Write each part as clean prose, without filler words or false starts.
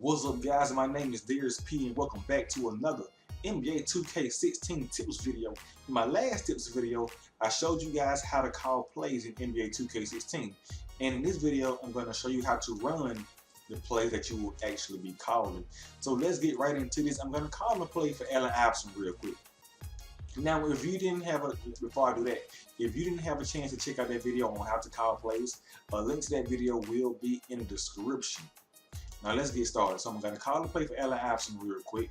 What's up, guys? My name is Darius P, and welcome back to another NBA 2K16 tips video. In my last tips video, I showed you guys how to call plays in NBA 2K16, and in this video, I'm going to show you how to run the plays that you will actually be calling. So let's get right into this. I'm going to call a play for Allen Iverson real quick. Now, if you didn't have before I do that, if you didn't have a chance to check out that video on how to call plays, a link to that video will be in the description. Now let's get started. So I'm going to call the play for Allen Iverson real quick.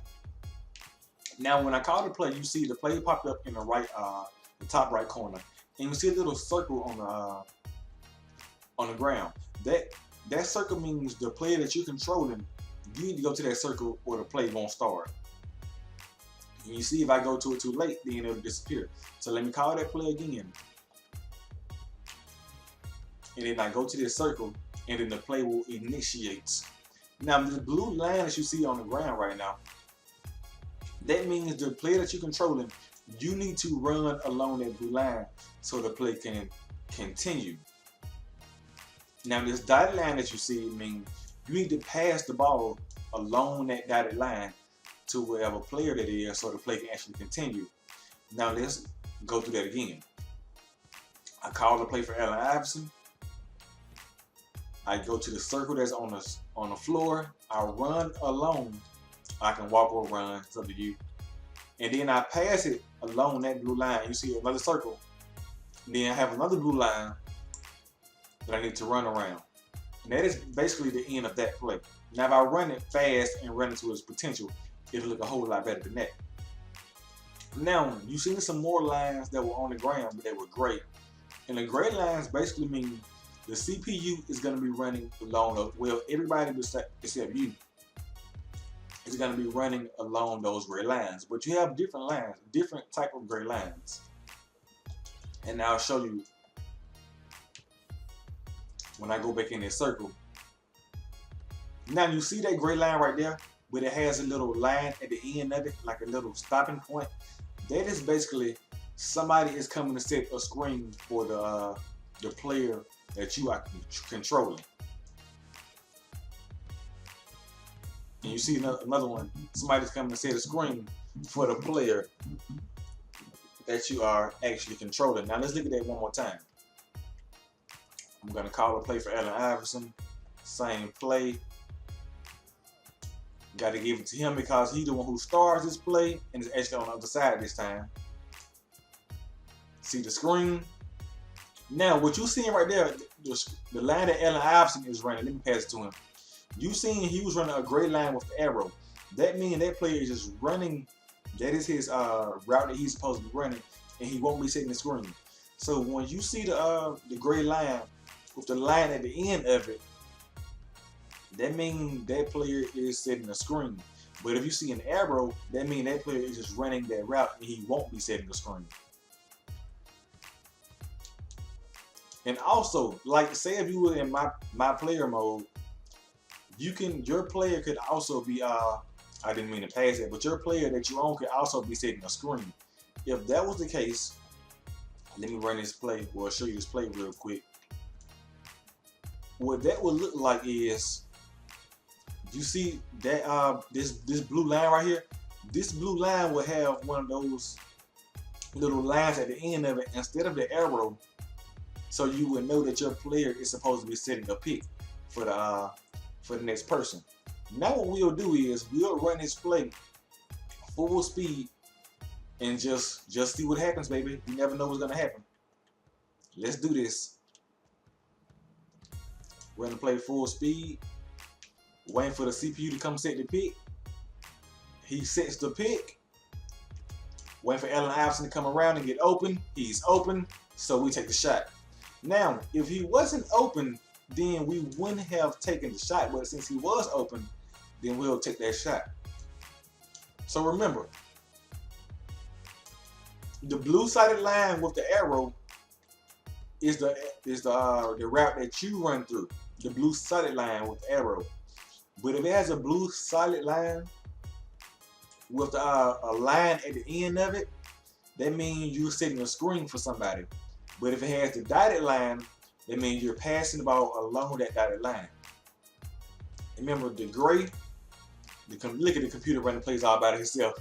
Now when I call the play, you see the play popped up in the the top right corner, and you see a little circle on the ground. That circle means the player that you're controlling. You need to go to that circle or the play won't start. And you see if I go to it too late, then it'll disappear. So let me call that play again, and then I go to this circle, and then the play will initiate. Now, the blue line that you see on the ground right now, that means the player that you're controlling, you need to run along that blue line so the play can continue. Now, this dotted line that you see means you need to pass the ball along that dotted line to wherever player that is so the play can actually continue. Now, let's go through that again. I call the play for Allen Iverson. I go to the circle that's on the floor. I run along. I can walk or run, it's up to you. And then I pass it along that blue line. You see another circle. Then I have another blue line that I need to run around. And that is basically the end of that play. Now if I run it fast and run into its potential, it'll look a whole lot better than that. Now, you seen some more lines that were on the ground, but they were gray. And the gray lines basically mean the CPU is going to be running along everybody except you is going to be running along those gray lines. But you have different lines, different type of gray lines. And now I'll show you when I go back in this circle. Now you see that gray line right there, but it has a little line at the end of it, like a little stopping point. That is basically somebody is coming to set a screen for the player that you are controlling. And you see another one, somebody's coming to set a screen for the player that you are actually controlling. Now let's look at that one more time. I'm going to call a play for Allen Iverson. Same play. Got to give it to him because he's the one who starts this play and is actually on the other side this time. See the screen? Now, what you seeing right there, the line that Allen Iverson is running, let me pass it to him. You seen he was running a gray line with the arrow. That means that player is just running, that is his route that he's supposed to be running, and he won't be setting the screen. So when you see the gray line with the line at the end of it, that means that player is setting the screen. But if you see an arrow, that means that player is just running that route and he won't be setting the screen. And also, like say if you were in my player mode, your player could also be I didn't mean to pass it, but your player that you own could also be setting a screen. If that was the case, let me run this play, or show you this play real quick. What that would look like is, you see that this blue line right here? This blue line will have one of those little lines at the end of it instead of the arrow. So you will know that your player is supposed to be setting a pick for the next person. Now what we'll do is we'll run this play full speed and just see what happens, baby. You never know what's gonna happen. Let's do this. We're gonna play full speed, waiting for the CPU to come set the pick. He sets the pick. Waiting for Allen Iverson to come around and get open. He's open, so we take the shot. Now, if he wasn't open, then we wouldn't have taken the shot. But since he was open, then we'll take that shot. So remember, the blue-sided line with the arrow is the route that you run through. The blue-sided line with the arrow. But if it has a blue-sided line with a line at the end of it, that means you're setting a screen for somebody. But if it has the dotted line, that means you're passing the ball along that dotted line. Remember, the gray Look at the computer running plays all by itself.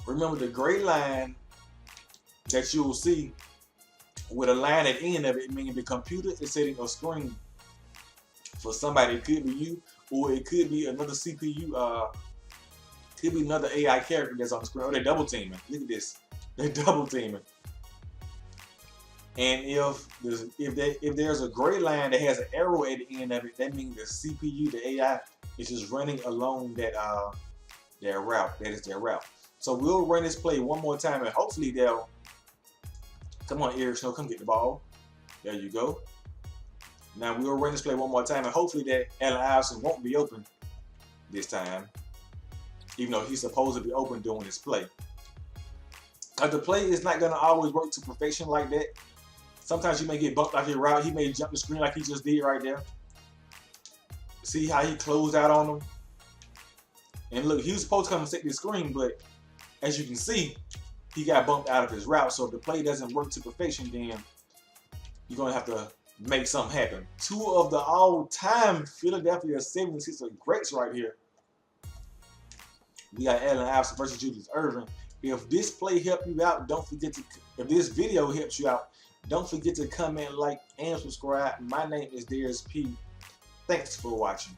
Remember the gray line that you will see with a line at the end of it, meaning the computer is setting a screen for somebody. It could be you, or it could be another CPU, could be another AI character that's on the screen. Oh, they're double teaming. Look at this. They're double teaming. And if there's a gray line that has an arrow at the end of it, that means the CPU, the AI, is just running along that their route. That is their route. So we'll run this play one more time, and hopefully they'll. Come on, Eric Snow, come get the ball. There you go. Now we'll run this play one more time, and hopefully that Allen Iverson won't be open this time, even though he's supposed to be open during this play. Because the play is not gonna always work to perfection like that. Sometimes you may get bumped off your route. He may jump the screen like he just did right there. See how he closed out on him? And look, he was supposed to come and set this screen, but as you can see, he got bumped out of his route. So if the play doesn't work to perfection, then you're going to have to make something happen. Two of the all-time Philadelphia 76ers greats right here. We got Allen Iverson versus Julius Erving. If this play helped you out, don't forget to, if this video helps you out, don't forget to comment, like, and subscribe. My name is Darius P. Thanks for watching.